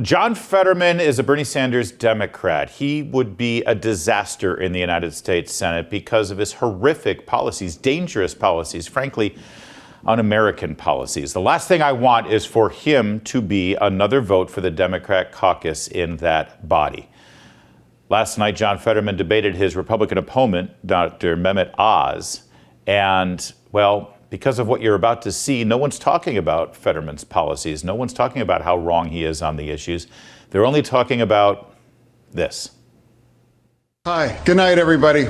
John Fetterman is a Bernie Sanders Democrat. He would be a disaster in the United States Senate because of his horrific policies, dangerous policies, frankly, un-American policies. The last thing I want is for him to be another vote for the Democrat caucus in that body. Last night, John Fetterman debated his Republican opponent, Dr. Mehmet Oz, and, well, because of what you're about to see, no one's talking about Fetterman's policies. No one's talking about how wrong he is on the issues. They're only talking about this. Hi, good night, everybody.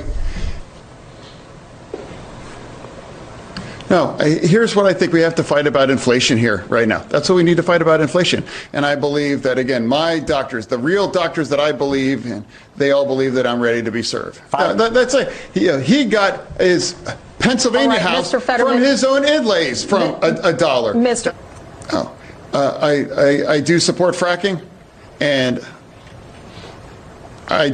No, here's what I think we have to fight about inflation here right now. That's what we need to fight about, inflation. And I believe that, again, my doctors, the real doctors that I believe in, they all believe that I'm ready to be served. That's like, he got his Pennsylvania house from his own inlays from a dollar. Mr. I do support fracking, and I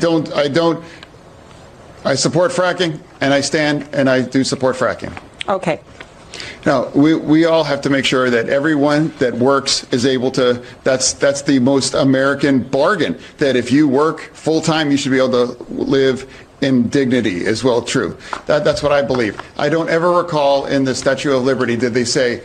support fracking, and I stand and I do support fracking. Okay. Now, we all have to make sure that everyone that works is able to, that's the most American bargain, that if you work full time, you should be able to live in dignity as well. True. That's what I believe. I don't ever recall in the Statue of Liberty did they say,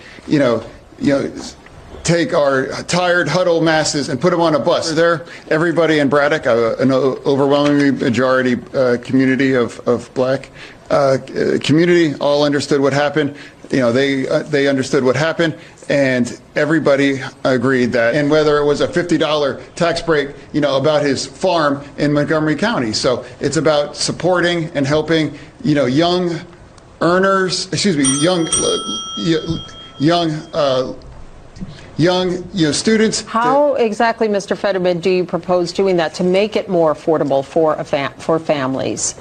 take our tired, huddled masses and put them on a bus. There, everybody in Braddock, an overwhelming majority community of black community, all understood what happened. They understood what happened, and everybody agreed that. And whether it was a $50 tax break, about his farm in Montgomery County. So it's about supporting and helping, young earners. Young students. How exactly, Mr. Fetterman, do you propose doing that to make it more affordable for families?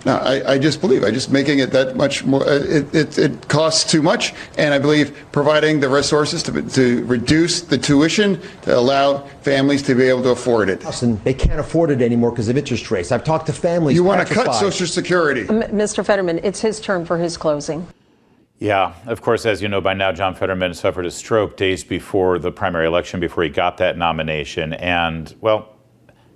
No, I just believe, making it that much more, it costs too much, and I believe providing the resources to reduce the tuition to allow families to be able to afford it. And they can't afford it anymore because of interest rates. I've talked to families. You want to cut Social Security. Mr. Fetterman, it's his turn for his closing. Yeah, of course, as you know by now, John Fetterman suffered a stroke days before the primary election, before he got that nomination, and, well,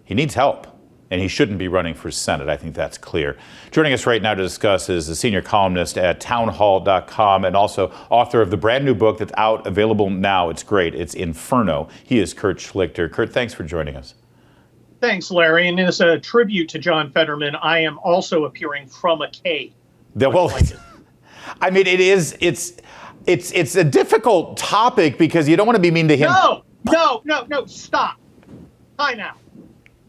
he needs help. And he shouldn't be running for Senate. I think that's clear. Joining us right now to discuss is a senior columnist at townhall.com and also author of the brand new book that's out, available now. It's great. It's Inferno. He is Kurt Schlichter. Kurt, thanks for joining us. Thanks, Larry. And as a tribute to John Fetterman, I am also appearing from a cave. Well, I mean, it's a difficult topic because you don't want to be mean to him. No, stop. Time out.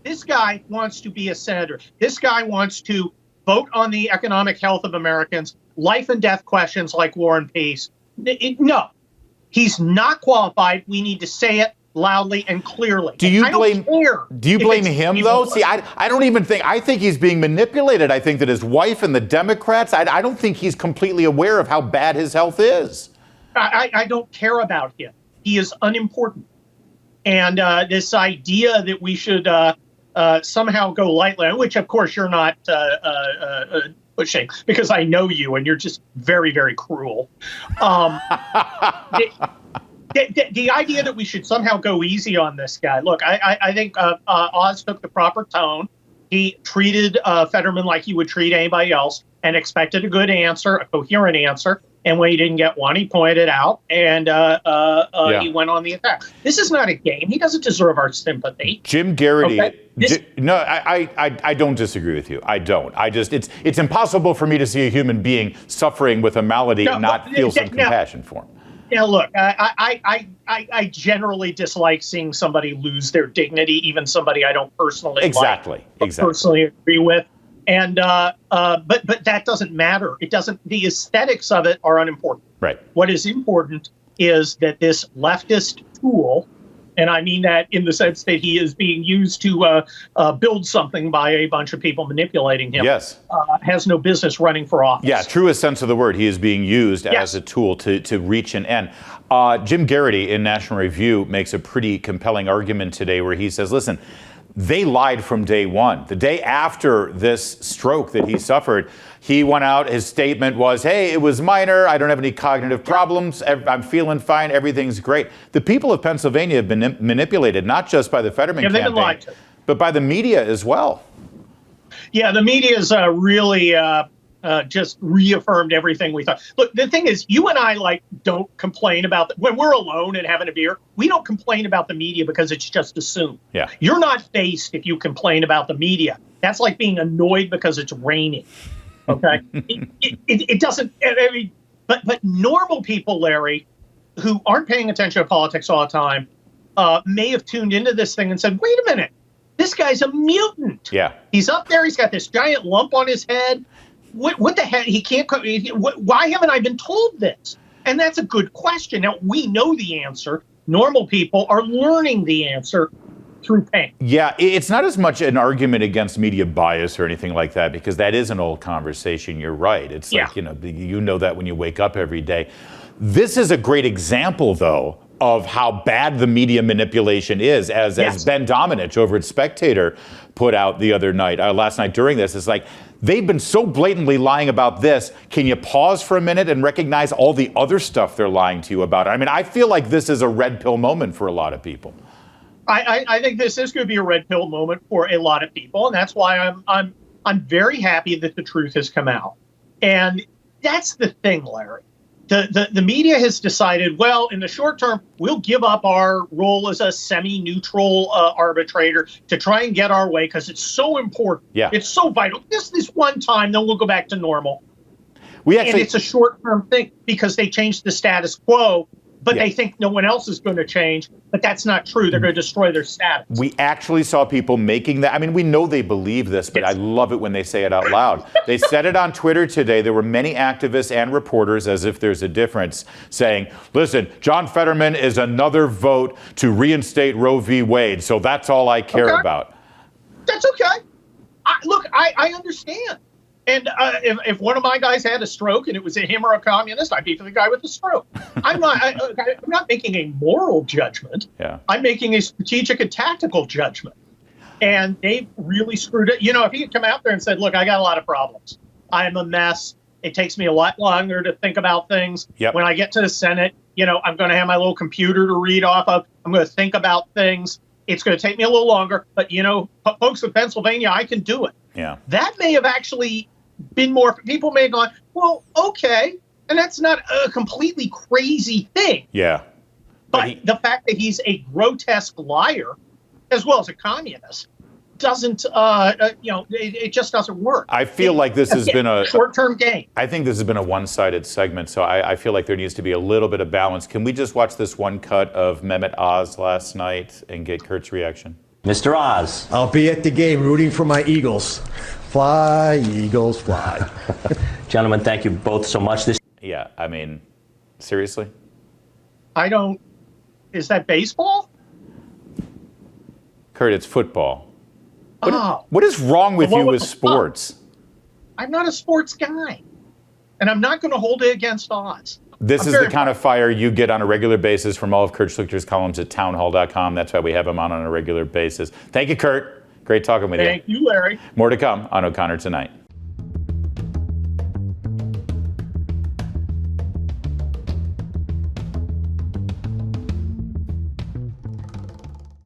This guy wants to be a senator. This guy wants to vote on the economic health of Americans, life and death questions like war and peace. No, he's not qualified. We need to say it loudly and clearly. Do you blame him, though? See, I don't even think, I think he's being manipulated. I think that his wife and the Democrats, I don't think he's completely aware of how bad his health is. I don't care about him. He is unimportant. And this idea that we should somehow go lightly, which of course you're not pushing because I know you and you're just very, very cruel. The idea that we should somehow go easy on this guy. Look, I think Oz took the proper tone. He treated Fetterman like he would treat anybody else and expected a good answer, a coherent answer. And when he didn't get one, he pointed out and he went on the attack. This is not a game. He doesn't deserve our sympathy. Jim Garrity. Okay? I don't disagree with you. I don't. It's impossible for me to see a human being suffering with a malady and not feel some compassion for him. Yeah, look, I generally dislike seeing somebody lose their dignity, even somebody I don't personally personally agree with. And but that doesn't matter. It doesn't. The aesthetics of it are unimportant. Right. What is important is that this leftist tool, and I mean that in the sense that he is being used to build something by a bunch of people manipulating him. Yes. Has no business running for office. Yeah, truest sense of the word. He is being used as a tool to reach an end. Jim Garrity in National Review makes a pretty compelling argument today where he says, listen, they lied from day one. The day after this stroke that he suffered, he went out, his statement was, hey, it was minor, I don't have any cognitive problems, I'm feeling fine, everything's great. The people of Pennsylvania have been manipulated, not just by the Fetterman they've been campaign, lied to, but by the media as well. Yeah, the media is really just reaffirmed everything we thought. Look, the thing is, you and I don't complain about when we're alone and having a beer. We don't complain about the media because it's just assumed. Yeah, you're not faced if you complain about the media. That's like being annoyed because it's raining. Okay, it doesn't. I mean, but normal people, Larry, who aren't paying attention to politics all the time, may have tuned into this thing and said, "Wait a minute, this guy's a mutant. Yeah, he's up there. He's got this giant lump on his head. What the heck? He can't. Why haven't I been told this?" And that's a good question. Now, we know the answer. Normal people are learning the answer through pain. Yeah, it's not as much an argument against media bias or anything like that, because that is an old conversation. You're right. It's like, you know that when you wake up every day. This is a great example, though, of how bad the media manipulation is, as Ben Domenech over at Spectator put out the other night, last night during this. It's like, they've been so blatantly lying about this. Can you pause for a minute and recognize all the other stuff they're lying to you about? I mean, I feel like this is a red pill moment for a lot of people. I think this is going to be a red pill moment for a lot of people, and that's why I'm very happy that the truth has come out. And that's the thing, Larry. The media has decided, well, in the short term, we'll give up our role as a semi-neutral arbitrator to try and get our way because it's so important. Yeah. It's so vital. Just this one time, then we'll go back to normal. And it's a short-term thing because they changed the status quo, but they think no one else is going to change. But that's not true. They're going to destroy their status. We actually saw people making that. I mean, we know they believe this, but I love it when they say it out loud. They said it on Twitter today. There were many activists and reporters, as if there's a difference, saying, listen, John Fetterman is another vote to reinstate Roe v. Wade, so that's all I care about. That's okay. I understand. And if one of my guys had a stroke and it was him or a communist, I'd be for the guy with the stroke. I'm not making a moral judgment. Yeah. I'm making a strategic and tactical judgment. And they really screwed it. You know, if he had come out there and said, look, I got a lot of problems. I'm a mess. It takes me a lot longer to think about things. Yep. When I get to the Senate, I'm going to have my little computer to read off of. I'm going to think about things. It's going to take me a little longer. But, folks in Pennsylvania, I can do it. Yeah. That may have actually been more, people may have gone, well, okay. And that's not a completely crazy thing. Yeah. But the fact that he's a grotesque liar, as well as a communist, doesn't, it just doesn't work. I feel like this has been a short-term gain. I think this has been a one-sided segment, so I feel like there needs to be a little bit of balance. Can we just watch this one cut of Mehmet Oz last night and get Kurt's reaction? Mr. Oz. I'll be at the game rooting for my Eagles. Fly, Eagles, fly. Gentlemen, thank you both so much. Yeah, I mean, seriously? Is that baseball? Kurt, it's football. What is wrong with you with sports? I'm not a sports guy, and I'm not going to hold it against Oz. This is the kind of fire you get on a regular basis from all of Kurt Schlichter's columns at townhall.com. That's why we have him on a regular basis. Thank you, Kurt. Great talking with you. Thank you, Larry. More to come on O'Connor Tonight.